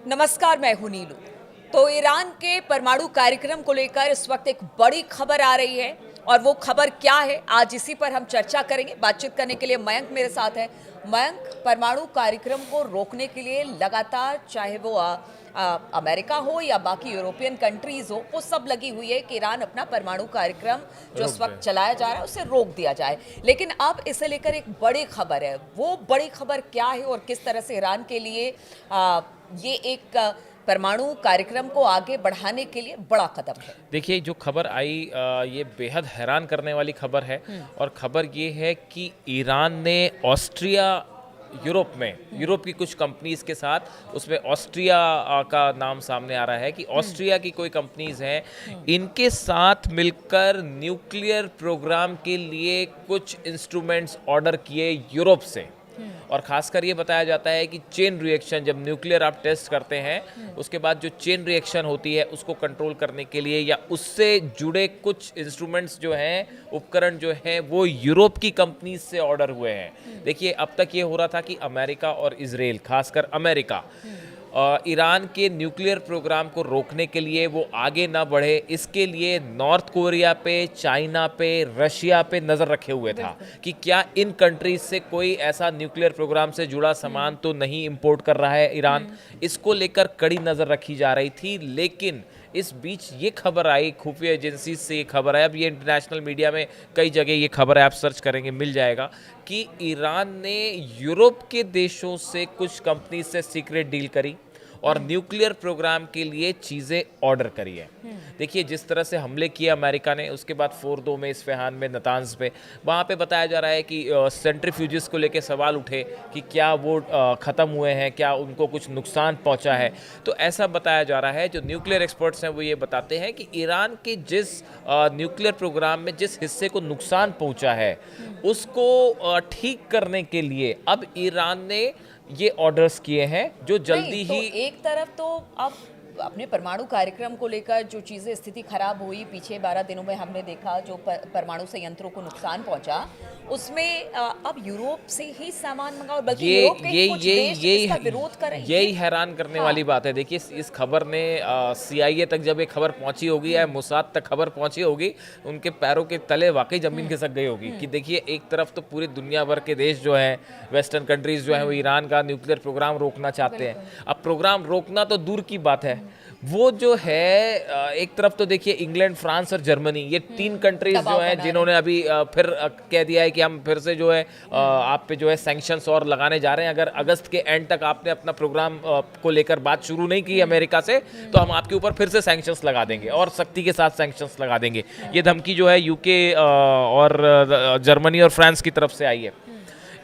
नमस्कार, मैं हूं नीलू। तो ईरान के परमाणु कार्यक्रम को लेकर इस वक्त एक बड़ी खबर आ रही है और वो खबर क्या है, आज इसी पर हम चर्चा करेंगे। बातचीत करने के लिए मयंक मेरे साथ है। मयंक, परमाणु कार्यक्रम को रोकने के लिए लगातार, चाहे वो अमेरिका हो या बाकी यूरोपियन कंट्रीज हो, वो सब लगी हुई है कि ईरान अपना परमाणु कार्यक्रम जो इस वक्त चलाया जा रहा है उसे रोक दिया जाए। लेकिन अब इसे लेकर एक बड़ी खबर है। वो बड़ी खबर क्या है और किस तरह से ईरान के लिए ये एक परमाणु कार्यक्रम को आगे बढ़ाने के लिए बड़ा कदम है। देखिए, जो खबर आई ये बेहद हैरान करने वाली खबर है। और खबर ये है कि ईरान ने ऑस्ट्रिया, यूरोप की कुछ कंपनीज के साथ, उसमें ऑस्ट्रिया का नाम सामने आ रहा है कि ऑस्ट्रिया की कोई कंपनीज हैं, इनके साथ मिलकर न्यूक्लियर प्रोग्राम के लिए कुछ इंस्ट्रूमेंट्स ऑर्डर किए यूरोप से। और खासकर ये बताया जाता है कि चेन रिएक्शन, जब न्यूक्लियर आप टेस्ट करते हैं उसके बाद जो चेन रिएक्शन होती है उसको कंट्रोल करने के लिए या उससे जुड़े कुछ इंस्ट्रूमेंट्स जो हैं, उपकरण जो हैं, वो यूरोप की कंपनीज से ऑर्डर हुए हैं। देखिए, अब तक ये हो रहा था कि अमेरिका और इजराइल, खासकर अमेरिका, ईरान के न्यूक्लियर प्रोग्राम को रोकने के लिए वो आगे ना बढ़े, इसके लिए नॉर्थ कोरिया पे, चाइना पे, रशिया पे नज़र रखे हुए था कि क्या इन कंट्रीज से कोई ऐसा न्यूक्लियर प्रोग्राम से जुड़ा सामान तो नहीं इंपोर्ट कर रहा है ईरान। इसको लेकर कड़ी नज़र रखी जा रही थी। लेकिन इस बीच ये खबर आई, खुफिया एजेंसी से ये खबर है, अब ये इंटरनेशनल मीडिया में कई जगह ये खबर है, आप सर्च करेंगे मिल जाएगा, कि ईरान ने यूरोप के देशों से कुछ कंपनी से सीक्रेट डील करी और न्यूक्लियर प्रोग्राम के लिए चीज़ें ऑर्डर करी है। देखिए, जिस तरह से हमले किए अमेरिका ने, उसके बाद फोर्दो में, इस्फहान में, नतांज पे, वहाँ पे बताया जा रहा है कि सेंट्रीफ्यूजेस को लेके सवाल उठे कि क्या वो ख़त्म हुए हैं, क्या उनको कुछ नुकसान पहुँचा है। तो ऐसा बताया जा रहा है। जो न्यूक्लियर एक्सपर्ट्स हैं वो ये बताते हैं कि ईरान के जिस न्यूक्लियर प्रोग्राम में जिस हिस्से को नुकसान पहुँचा है उसको ठीक करने के लिए अब ईरान ने ये ऑर्डर्स किए हैं, जो जल्दी तो ही। एक तरफ तो अब अपने परमाणु कार्यक्रम को लेकर जो चीजें, स्थिति खराब हुई पीछे 12 दिनों में, हमने देखा जो परमाणु संयंत्रों को नुकसान पहुंचा, उसमें अब यूरोप से ही सामान मंगा, और बल्कि यूरोप के ही कुछ देश इसका विरोध कर रहे हैं। यही हैरान करने वाली बात है। देखिए, इस खबर ने CIA तक जब ये खबर पहुंची होगी या मोसाद तक खबर पहुंची होगी, उनके पैरों के तले वाकई जमीन खिसक गई होगी कि देखिए, एक तरफ तो पूरी दुनिया भर के देश जो हैं, वेस्टर्न कंट्रीज जो हैं, वो ईरान का न्यूक्लियर प्रोग्राम रोकना चाहते हैं। अब प्रोग्राम रोकना तो दूर की बात है, वो जो है एक तरफ तो देखिए इंग्लैंड, फ्रांस और जर्मनी, ये 3 कंट्रीज जो हैं जिन्होंने अभी फिर कह दिया है कि हम फिर से जो है आप पे जो है सैंक्शंस और लगाने जा रहे हैं। अगर अगस्त के एंड तक आपने अपना प्रोग्राम को लेकर बात शुरू नहीं की अमेरिका से, तो हम आपके ऊपर फिर से सैंक्शंस लगा देंगे और सख्ती के साथ सैंक्शंस लगा देंगे। ये धमकी जो है UK और जर्मनी और फ्रांस की तरफ से आई है।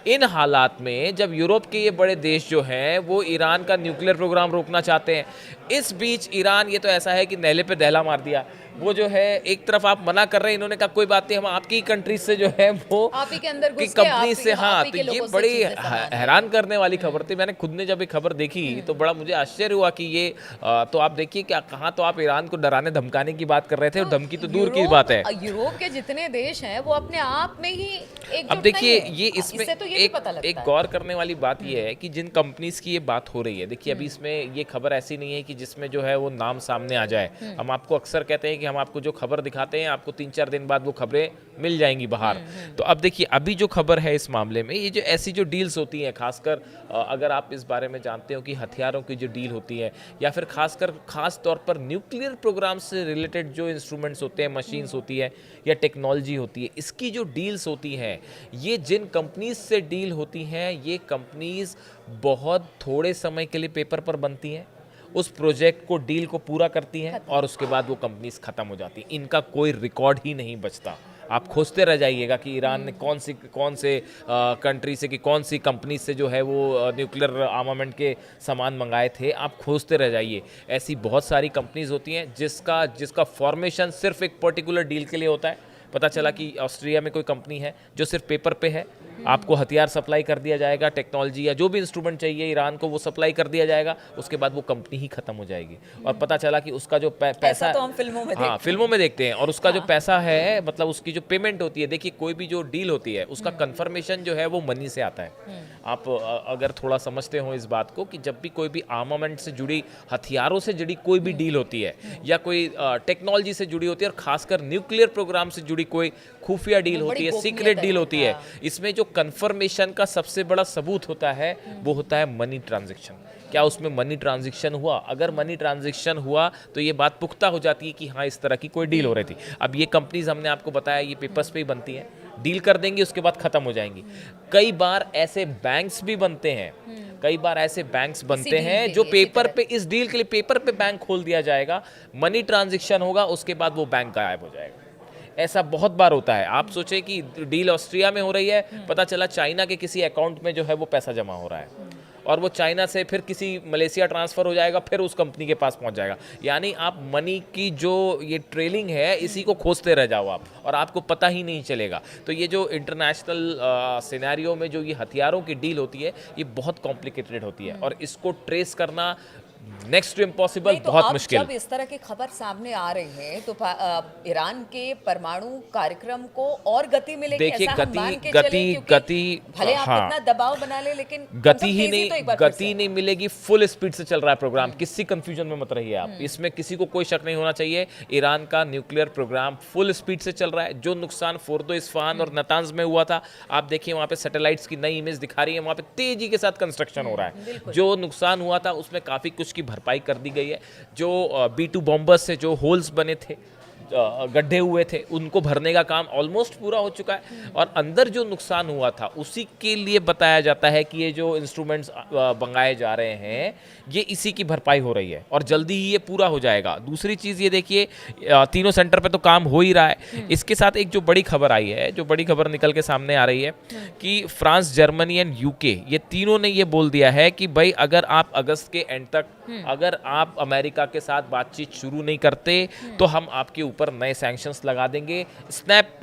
इन हालात में जब यूरोप के ये बड़े देश जो हैं वो ईरान का न्यूक्लियर प्रोग्राम रोकना चाहते हैं, इस बीच ईरान, ये तो ऐसा है कि नेले पे दहला मार दिया। वो जो है, एक तरफ आप मना कर रहे हैं, इन्होंने कहा कोई बात नहीं, हम आपकी ही कंट्री से जो है वो आप ही के अंदर घुस के, कंपनी से, हाँ। आप ही तो के ये लोगों से बड़ी चीजें सामान हैरान करने वाली खबर थी। मैंने खुद ने जब ये खबर देखी तो बड़ा मुझे आश्चर्य हुआ कि ये तो आप देखिए क्या, कहाँ तो आप ईरान को डराने धमकाने की बात कर रहे थे और धमकी तो दूर की बात है। यूरोप के जितने देश हैं वो अपने आप में ही एकजुट अब देखिए, नहीं है। ये इसमें तो ये पता लगता एक है। गौर करने वाली बात ये है कि जिन कंपनीज की ये बात हो रही है, देखिए अभी इसमें ये खबर ऐसी नहीं है कि जिसमें जो है वो नाम सामने आ जाए। हम आपको अक्सर कहते हैं कि हम आपको जो खबर दिखाते हैं, आपको 3-4 दिन बाद वो खबरें मिल जाएंगी बाहर। तो अब देखिए, अभी जो खबर है इस मामले में, ये जो ऐसी जो डील्स होती हैं, खासकर अगर आप इस बारे में जानते हो कि हथियारों की जो डील होती है, या फिर खास तौर पर न्यूक्लियर प्रोग्राम से रिलेटेड जो इंस्ट्रूमेंट्स होते हैं, मशीन्स होती है या टेक्नोलॉजी होती है, इसकी जो डील्स होती हैं, ये जिन कंपनीज से डील होती हैं, ये कंपनीज बहुत थोड़े समय के लिए पेपर पर बनती हैं, उस प्रोजेक्ट को, डील को पूरा करती हैं और उसके बाद वो कंपनीज खत्म हो जाती हैं। इनका कोई रिकॉर्ड ही नहीं बचता। आप खोजते रह जाइएगा कि ईरान ने कौन से कंट्री से, कि कौन सी कंपनी से जो है वो न्यूक्लियर आर्मामेंट के सामान मंगाए थे। आप खोजते रह जाइए। ऐसी बहुत सारी कंपनीज होती हैं जिसका फॉर्मेशन सिर्फ एक पर्टिकुलर डील के लिए होता है। पता चला कि ऑस्ट्रिया में कोई कंपनी है जो सिर्फ पेपर पे है, आपको हथियार सप्लाई कर दिया जाएगा, टेक्नोलॉजी या जो भी इंस्ट्रूमेंट चाहिए ईरान को वो सप्लाई कर दिया जाएगा, उसके बाद वो कंपनी ही खत्म हो जाएगी। और पता चला कि उसका जो पैसा, तो हम फिल्मों में हाँ फिल्मों में देखते हैं, और उसका जो पैसा है, मतलब उसकी जो पेमेंट होती है, देखिए कोई भी जो डील होती है उसका कंफर्मेशन जो है वो मनी से आता है। आप अगर थोड़ा समझते हो इस बात को कि जब भी कोई भी आर्मामेंट से जुड़ी, हथियारों से जुड़ी कोई भी डील होती है या कोई टेक्नोलॉजी से जुड़ी होती है, और खासकर न्यूक्लियर प्रोग्राम से जुड़ी कोई खुफिया डील होती है, सीक्रेट डील होती है, इसमें जो कंफर्मेशन का सबसे बड़ा सबूत होता है वो होता है मनी ट्रांजैक्शन। क्या उसमें मनी ट्रांजैक्शन हुआ? अगर मनी ट्रांजैक्शन हुआ तो ये बात पुख्ता हो जाती है कि हाँ इस तरह की कोई डील हो रही थी। अब ये कंपनीज हमने आपको बताया ये पेपर्स पे ही बनती हैं, डील कर देंगी उसके बाद खत्म हो जाएंगी। कई बार ऐसे बैंक्स भी बनते हैं, कई बार ऐसे बैंक्स बनते हैं जो पेपर पे, इस डील के लिए पेपर पे बैंक खोल दिया जाएगा, मनी ट्रांजैक्शन होगा, उसके बाद वो बैंक गायब हो जाएगा। ऐसा बहुत बार होता है। आप सोचें कि डील ऑस्ट्रिया में हो रही है, पता चला चाइना के किसी अकाउंट में जो है वो पैसा जमा हो रहा है, और वो चाइना से फिर किसी मलेशिया ट्रांसफ़र हो जाएगा, फिर उस कंपनी के पास पहुंच जाएगा। यानी आप मनी की जो ये ट्रेलिंग है इसी को खोजते रह जाओ आप, और आपको पता ही नहीं चलेगा। तो ये जो इंटरनेशनल सिनेरियो में जो ये हथियारों की डील होती है ये बहुत कॉम्प्लिकेटेड होती है, और इसको ट्रेस करना नेक्स्ट टू इम्पॉसिबल, तो बहुत अब मुश्किल। जब इस तरह की खबर सामने आ रही है तो ईरान के परमाणु कार्यक्रम को और गति मिलेगी, देखिए ऐसा हम मान के चलें, क्योंकि गति भले आप हाँ, इतना दबाव बना ले, लेकिन गति ही तेजी तो एक बार नहीं, फिर गति से। नहीं मिलेगी। फुल स्पीड से चल रहा है प्रोग्राम, किसी कंफ्यूजन में मत रहिए आप, इसमें किसी को कोई शक नहीं होना चाहिए। ईरान का न्यूक्लियर प्रोग्राम फुल स्पीड से चल रहा है। जो नुकसान फोर्दो, इस्फहान और नतांज में हुआ था, आप देखिए वहाँ पे सैटेलाइट्स की नई इमेज दिखा रही है, वहाँ पे तेजी के साथ कंस्ट्रक्शन हो रहा है। जो नुकसान हुआ था उसमें काफ़ी कुछ की भरपाई कर दी गई है। जो B2 बॉम्बर्स से जो होल्स बने थे, गड्ढे हुए थे, उनको भरने का काम ऑलमोस्ट पूरा हो चुका है, और अंदर जो नुकसान हुआ था उसी के लिए बताया जाता है कि ये जो इंस्ट्रूमेंट्स मंगाए जा रहे हैं ये इसी की भरपाई हो रही है, और जल्दी ही ये पूरा हो जाएगा। दूसरी चीज़ ये देखिए, तीनों सेंटर पे तो काम हो ही रहा है। इसके साथ एक जो बड़ी खबर आई है, जो बड़ी खबर निकल के सामने आ रही है कि फ्रांस, जर्मनी एंड UK ये तीनों ने ये बोल दिया है कि भाई अगर आप अगस्त के एंड तक अगर आप अमेरिका के साथ बातचीत शुरू नहीं करते तो हम आपके ऊपर नए सैंक्शंस लगा देंगे। स्नैप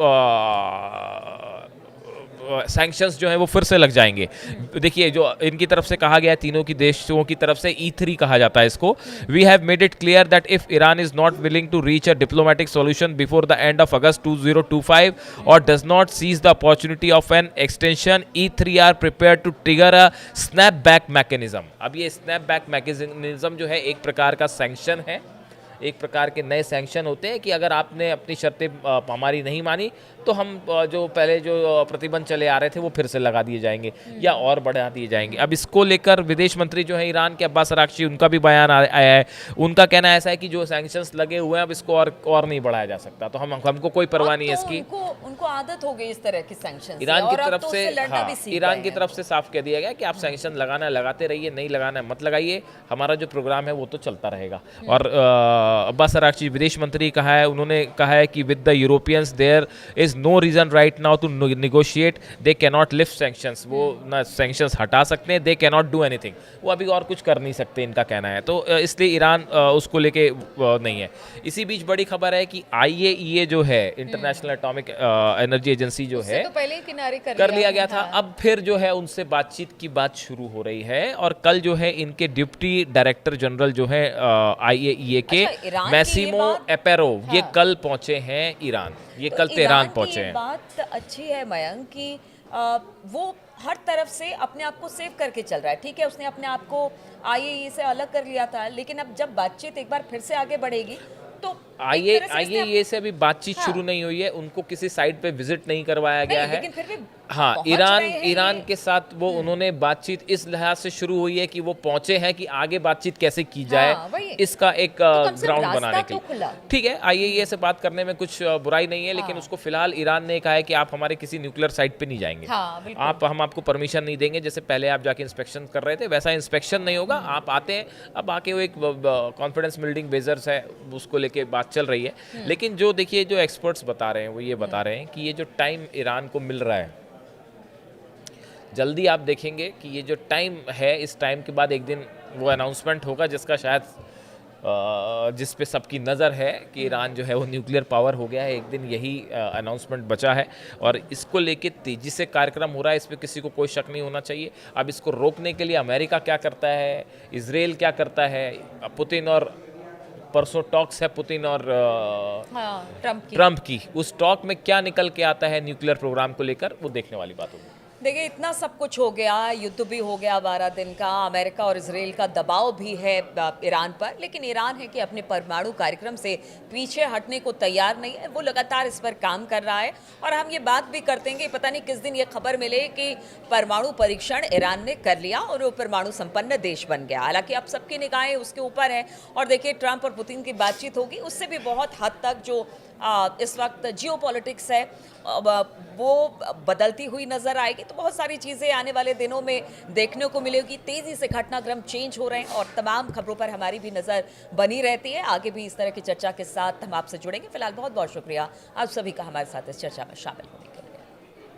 सैंक्शंस जो है वो फिर से लग जाएंगे। देखिए जो इनकी तरफ से कहा गया है, तीनों की देशों की तरफ से, E3 कहा जाता है इसको। We have made it clear that if Iran is not willing to reach a diplomatic solution before the end of August 2025 और does not seize the opportunity of an extension, E3 are prepared to trigger a snap back mechanism. अब ये snap back mechanism जो है एक प्रकार का sanction है, एक प्रकार के नए सैंक्शन होते हैं कि अगर आपने अपनी शर्तें हमारी नहीं मानी तो हम जो पहले जो प्रतिबंध चले आ रहे थे वो फिर से लगा दिए जाएंगे या और बढ़ा दिए जाएंगे। अब इसको लेकर विदेश मंत्री जो है ईरान के अब्बास अरागची, उनका भी बयान आया है। उनका कहना ऐसा है कि जो सैंक्शंस लगे हुए हैं अब इसको और नहीं बढ़ाया जा सकता, तो हमको कोई परवाह नहीं है इसकी। उनको आदत हो गई इस तरह की सैंक्शन ईरान की तरफ से, हाँ, ईरान की तरफ से साफ कह दिया गया कि आप सैंक्शन लगाना है लगाते रहिए, नहीं लगाना है मत लगाइए, हमारा जो प्रोग्राम है वो तो चलता रहेगा। और अब्बास अरागची विदेश मंत्री कहा है, उन्होंने कहा है कि with the Europeans there is no reason right now to negotiate, they can not lift sanctions. वो ना सैंक्शंस हटा सकते हैं, they can not do anything, वो अभी और कुछ कर नहीं सकते, इनका कहना है। तो इसलिए ईरान उसको लेके नहीं है। इसी बीच बड़ी खबर है कि IAEA जो है, इंटरनेशनल एटॉमिक एनर्जी एजेंसी जो है, तो पहले ही किनारे कर लिया गया था। अब फिर जो है उनसे बातचीत की बात शुरू हो रही है, और कल जो है इनके डिप्टी डायरेक्टर जनरल जो है IAEA के, मैसिमो एपेरो, ये कल पहुंचे हैं ईरान, ये कल तेहरान पहुंचे हैं। बात अच्छी है मयंक कि वो हर तरफ से अपने आप को सेव करके चल रहा है। ठीक है, उसने अपने आप को IAEA से अलग कर लिया था, लेकिन अब जब बातचीत एक बार फिर से आगे बढ़ेगी तो IAEA से अभी बातचीत शुरू नहीं हुई है, उनको किसी साइड पे विजिट नहीं करवाया गया है, लेकिन फिर भी हाँ ईरान के साथ वो उन्होंने बातचीत इस लिहाज से शुरू हुई है कि वो पहुंचे हैं कि आगे बातचीत कैसे की जाए, इसका एक ग्राउंड बनाने के लिए। ठीक है, IAEA से बात करने में कुछ बुराई नहीं है, लेकिन उसको फिलहाल ईरान ने कहा है कि आप हमारे किसी न्यूक्लियर साइट पे नहीं जाएंगे, हम आपको परमिशन नहीं देंगे। जैसे पहले आप जाके इंस्पेक्शन कर रहे थे वैसा इंस्पेक्शन नहीं होगा, आप आते हैं, अब आके वो एक कॉन्फिडेंस बिल्डिंग बेजर्स है उसको लेके बात चल रही है। लेकिन जो देखिए जो एक्सपर्ट्स बता रहे हैं वो ये बता रहे हैं कि ये जो टाइम ईरान को मिल रहा है, जल्दी आप देखेंगे कि ये जो टाइम है, इस टाइम के बाद एक दिन वो अनाउंसमेंट होगा जिसका शायद जिस पे सबकी नज़र है कि ईरान जो है वो न्यूक्लियर पावर हो गया है, एक दिन यही अनाउंसमेंट बचा है और इसको लेके तेज़ी से कार्यक्रम हो रहा है, इस पर किसी को कोई शक नहीं होना चाहिए। अब इसको रोकने के लिए अमेरिका क्या करता है, इजराइल क्या करता है, पुतिन और परसों टॉक्स है पुतिन और ट्रंप की, उस टॉक में क्या निकल के आता है न्यूक्लियर प्रोग्राम को लेकर, वो देखने वाली बात होगी। देखिए, इतना सब कुछ हो गया, युद्ध भी हो गया 12 दिन का, अमेरिका और इजराइल का दबाव भी है ईरान पर, लेकिन ईरान है कि अपने परमाणु कार्यक्रम से पीछे हटने को तैयार नहीं है। वो लगातार इस पर काम कर रहा है और हम ये बात भी करते हैं कि पता नहीं किस दिन ये खबर मिले कि परमाणु परीक्षण ईरान ने कर लिया और वो परमाणु संपन्न देश बन गया। हालांकि अब सबकी निगाहें उसके ऊपर है और देखिए ट्रंप और पुतिन की बातचीत होगी, उससे भी बहुत हद तक जो इस वक्त जियोपॉलिटिक्स है वो बदलती हुई नजर आएगी। तो बहुत सारी चीज़ें आने वाले दिनों में देखने को मिलेगी। तेज़ी से घटनाक्रम चेंज हो रहे हैं और तमाम खबरों पर हमारी भी नज़र बनी रहती है। आगे भी इस तरह की चर्चा के साथ हम आपसे जुड़ेंगे। फिलहाल बहुत बहुत शुक्रिया आप सभी का हमारे साथ इस चर्चा में शामिल होने।